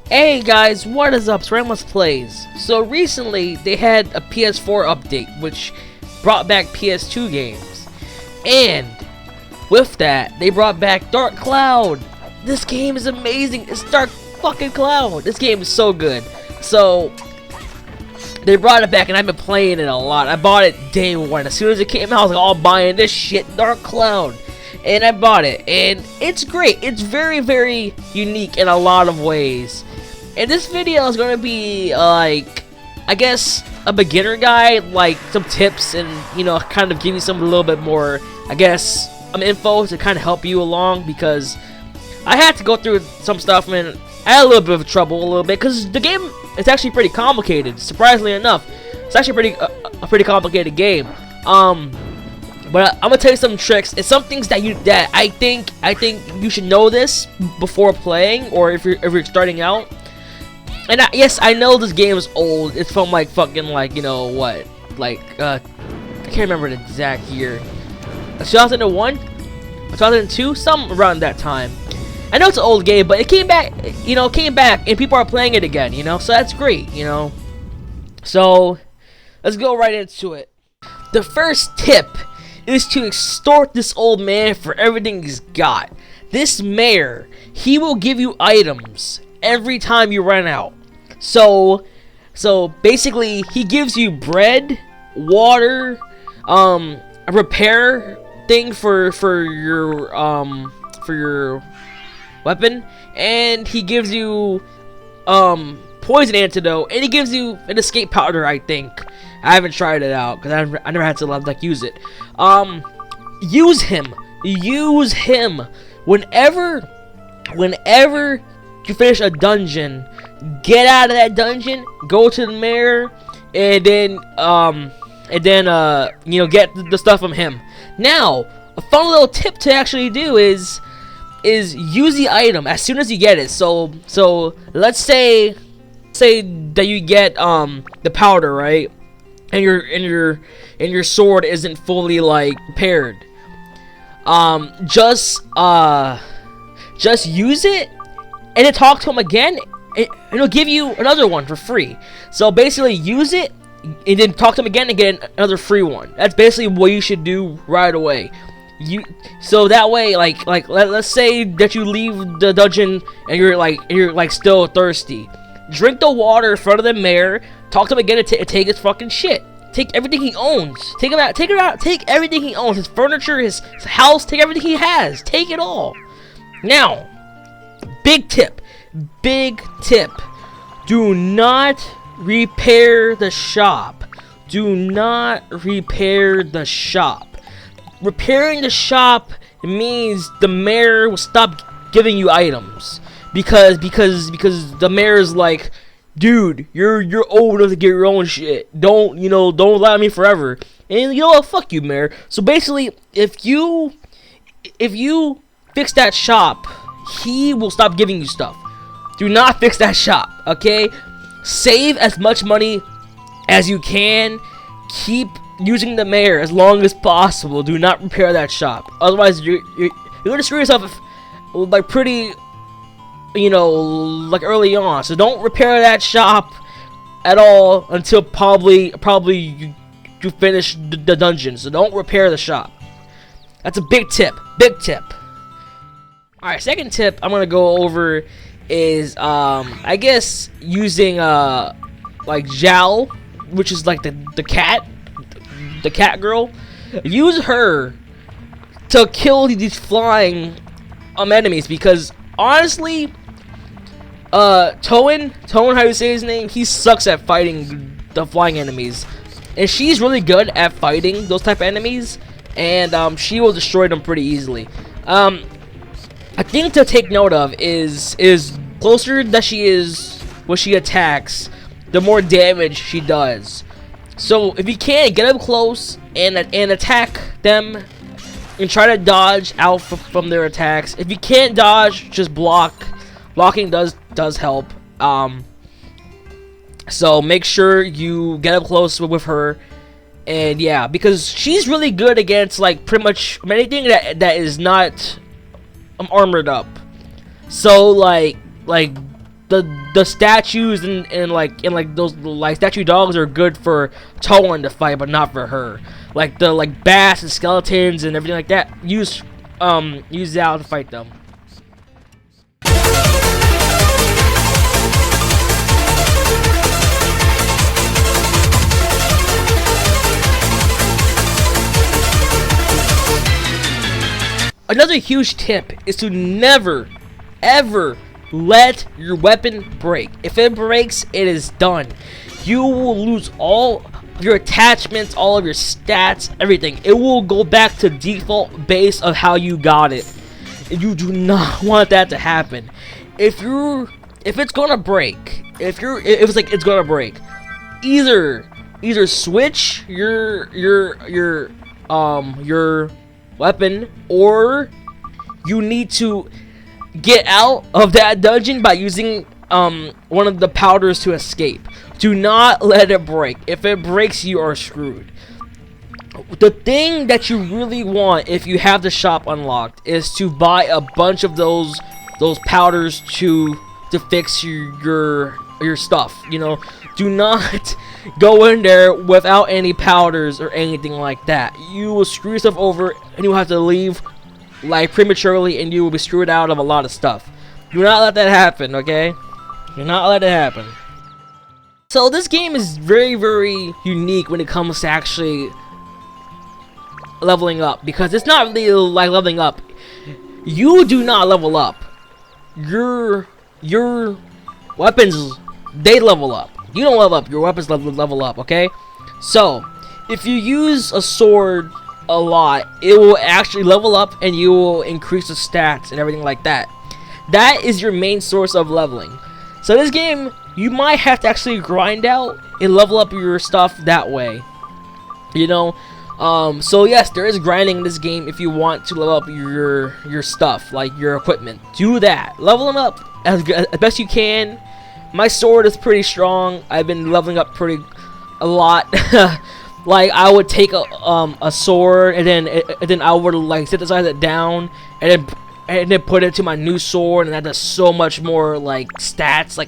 Hey guys, what is up? Ramos Plays. So recently they had a PS4 update which brought back PS2 games, and with that they brought back Dark Cloud. This game is amazing. It's Dark fucking Cloud. This game is so good. So they brought it back and I've been playing it a lot. I bought it day one. As soon as it came out, I was like, oh, buying this shit, Dark Cloud. And I bought it, and it's great. It's very, very unique in a lot of ways. And this video is going to be, like, I guess, a beginner guide, like, some tips and, you know, kind of give you some a little bit more, I guess, info to kind of help you along, because I had to go through some stuff, and I had a little bit of trouble, because the game is actually pretty complicated, surprisingly enough. It's actually a pretty complicated game. But I'm gonna tell you some tricks. It's some things that I think you should know this before playing, or if you're starting out. And yes, I know this game is old. It's from like fucking like, you know what, like I can't remember the exact year. 2001, 2002, something around that time. I know it's an old game, but it came back. You know, and people are playing it again. You know, so that's great. You know, so let's go right into it. The first tip is to extort this old man for everything he's got. This mayor, he will give you items every time you run out. So basically, he gives you bread, water, a repair thing for your weapon, and he gives you poison antidote, and he gives you an escape powder, I think. I haven't tried it out because I never had to like use it. Use him whenever you finish a dungeon. Get out of that dungeon, go to the mayor, and then you know, get the stuff from him. Now, a fun little tip to actually do is use the item as soon as you get it. So let's say that you get the powder, right? And your sword isn't fully like paired. Just use it and then talk to him again, and it'll give you another one for free. So basically, use it and then talk to him again and get another free one. That's basically what you should do right away. So that way, like let's say that you leave the dungeon and you're like still thirsty. Drink the water in front of the mayor. Talk to him again and take his fucking shit. Take everything he owns. Take him out. Take it out. Take everything he owns. His furniture, his house. Take everything he has. Take it all. Now, big tip. Do not repair the shop. Do not repair the shop. Repairing the shop means the mayor will stop giving you items. Because the mayor's like, dude, you're old enough to get your own shit. Don't allow me forever. And you know what? Fuck you, mayor. So basically, if you fix that shop, he will stop giving you stuff. Do not fix that shop, okay? Save as much money as you can. Keep using the mayor as long as possible. Do not repair that shop. Otherwise, you're gonna screw yourself like pretty, you know, like early on. So don't repair that shop at all until probably you finish the dungeon. So don't repair the shop. That's a big tip. Alright, second tip I'm gonna go over is I guess using like Zhao, which is like the cat girl. Use her to kill these flying enemies, because honestly, Toan, how you say his name, he sucks at fighting the flying enemies, and she's really good at fighting those type of enemies, and she will destroy them pretty easily. A thing to take note of is closer that she is when she attacks, the more damage she does. So if you can, get up close and attack them and try to dodge out from their attacks. If you can't dodge, just block. Blocking does help. So make sure you get up close with her, and yeah, because she's really good against like pretty much anything that is not armored up. So like the statues and like those like statue dogs are good for Toan to fight, but not for her. Like the bats and skeletons and everything like that, use Zao to fight them. Another huge tip is to never, ever let your weapon break. If it breaks, it is done. You will lose all of your attachments, all of your stats, everything. It will go back to default base of how you got it. You do not want that to happen. If it's gonna break, if it's gonna break, either switch your weapon, or you need to get out of that dungeon by using one of the powders to escape. Do not let it break. If it breaks, you are screwed. The thing that you really want, if you have the shop unlocked, is to buy a bunch of those powders to fix your stuff. You know, do not go in there without any powders or anything like that. You will screw yourself over, and you'll have to leave like prematurely, and you will be screwed out of a lot of stuff. Do not let that happen, okay? Do not let it happen. So this game is very, very unique when it comes to actually leveling up, because it's not really like leveling up. You do not level up. Your weapons, they level up. You don't level up. Your weapons level up, okay? So if you use a sword a lot, it will actually level up, and you will increase the stats and everything like that. That is your main source of leveling. So this game, you might have to actually grind out and level up your stuff that way, you know. So yes, there is grinding in this game if you want to level up your stuff, like your equipment. Do that. Level them up as best you can. My sword is pretty strong. I've been leveling up a lot. Like I would take a sword, and then I would like synthesize it down, and then put it to my new sword, and that does so much more like stats,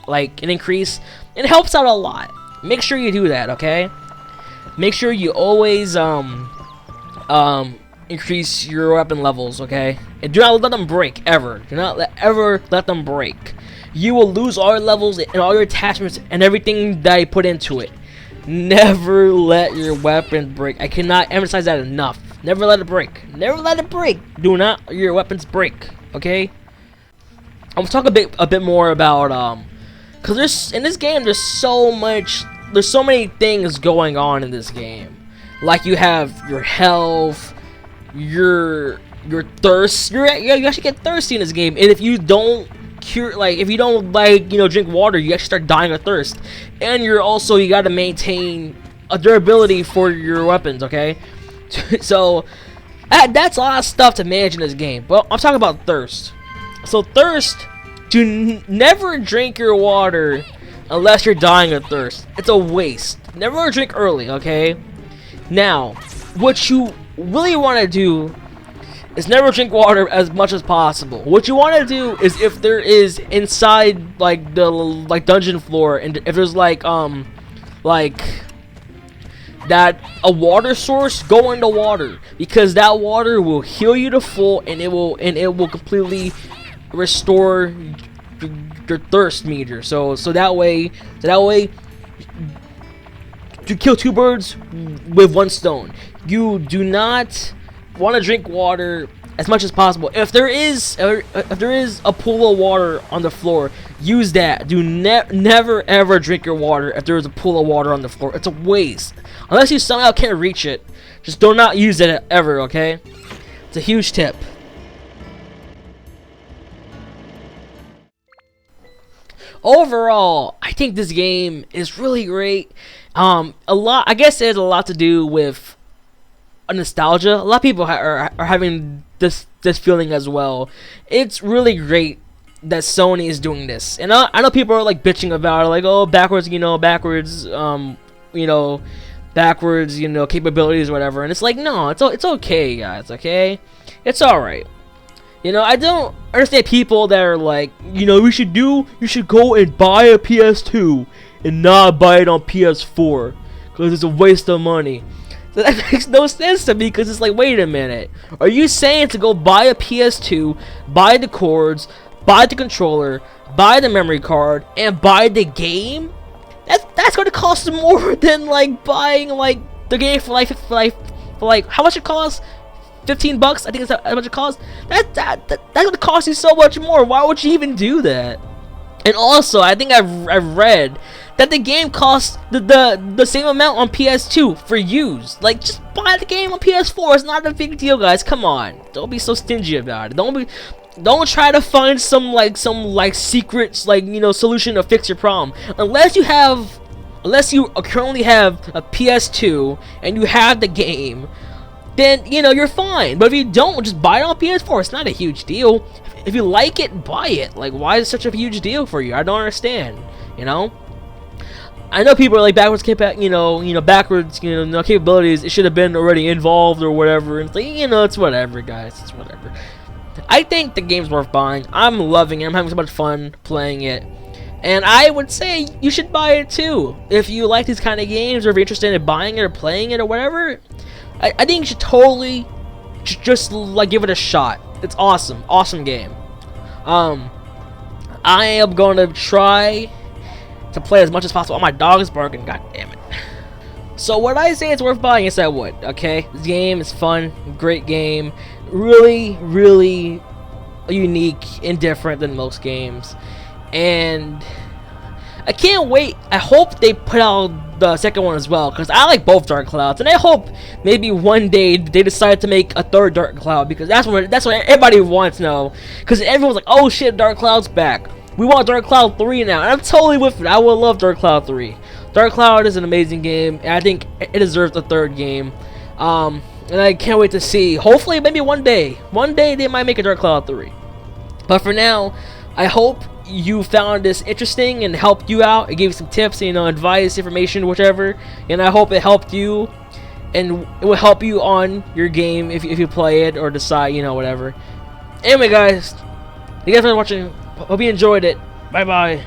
like an increase. It helps out a lot. Make sure you do that, okay? Make sure you always increase your weapon levels, okay? And do not let them break ever. Do not ever let them break. You will lose all your levels and all your attachments and everything that you put into it. Never let your weapon break. I cannot emphasize that enough. Never let it break. Never let it break. Do not let your weapons break, okay? I'm gonna talk a bit more about because in this game there's so many things going on in this game. Like you have your health, your thirst. You actually get thirsty in this game, and if you don't drink water, you actually start dying of thirst. And you gotta maintain a durability for your weapons, okay? So that's a lot of stuff to manage in this game. But I'm talking about thirst. So thirst, never drink your water unless you're dying of thirst. It's a waste. Never drink early, okay? Now, what you really want to do is never drink water as much as possible. What you want to do is, if there is inside like the dungeon floor, and if there's like that a water source, go into water, because that water will heal you to full, and it will completely restore your thirst meter. So that way to kill two birds with one stone. You do not want to drink water as much as possible. If there is a pool of water on the floor, use that. Do never ever drink your water if there is a pool of water on the floor. It's a waste. Unless you somehow can't reach it, just do not use it ever, okay? It's a huge tip. Overall, I think this game is really great. I guess it has a lot to do with nostalgia. A lot of people are having this feeling as well. It's really great that Sony is doing this, and I know people are like bitching about it, like, oh, backwards capabilities or whatever, and it's like, no, it's okay, guys, okay? It's alright. You know, I don't understand people that are like, you know, you should go and buy a PS2 and not buy it on PS4 because it's a waste of money. So that makes no sense to me, because it's like, wait a minute, are you saying to go buy a PS2, buy the cords, buy the controller, buy the memory card, and buy the game? That's going to cost more than like buying like the game for like how much it costs? $15? I think that's how much it costs. That's going to cost you so much more. Why would you even do that? And also, I think I've read that the game costs the same amount on PS2 for used. Like, just buy the game on PS4. It's not a big deal, guys. Come on, don't be so stingy about it. Don't try to find some secrets, like, you know, solution to fix your problem. Unless you currently have a PS2 and you have the game, then, you know, you're fine. But if you don't, just buy it on PS4. It's not a huge deal. If you like it, buy it. Like, why is it such a huge deal for you? I don't understand. You know, I know people are like backwards capabilities. It should have been already involved or whatever. And it's like, you know, it's whatever, guys. It's whatever. I think the game's worth buying. I'm loving it. I'm having so much fun playing it. And I would say you should buy it too. If you like these kind of games, or if you're interested in buying it or playing it or whatever, I think you should totally just like give it a shot. It's awesome. Awesome game. I am going to try to play as much as possible. Oh, my dog is barking. God damn it. So what I say it's worth buying, yes I would. Okay, this game is fun, great game, really, really unique and different than most games, and I can't wait. I hope they put out the second one as well, because I like both Dark Clouds, and I hope maybe one day they decide to make a third Dark Cloud, because that's what everybody wants now. Because everyone's like, oh shit, Dark Cloud's back. We want Dark Cloud 3 now, and I'm totally with it. I would love Dark Cloud 3. Dark Cloud is an amazing game, and I think it deserves a third game. And I can't wait to see. Hopefully, maybe one day they might make a Dark Cloud 3. But for now, I hope you found this interesting and helped you out. It gave you some tips, you know, advice, information, whichever. And I hope it helped you, and it will help you on your game if you play it or decide, you know, whatever. Anyway, guys, thank you guys for watching. Hope you enjoyed it. Bye bye.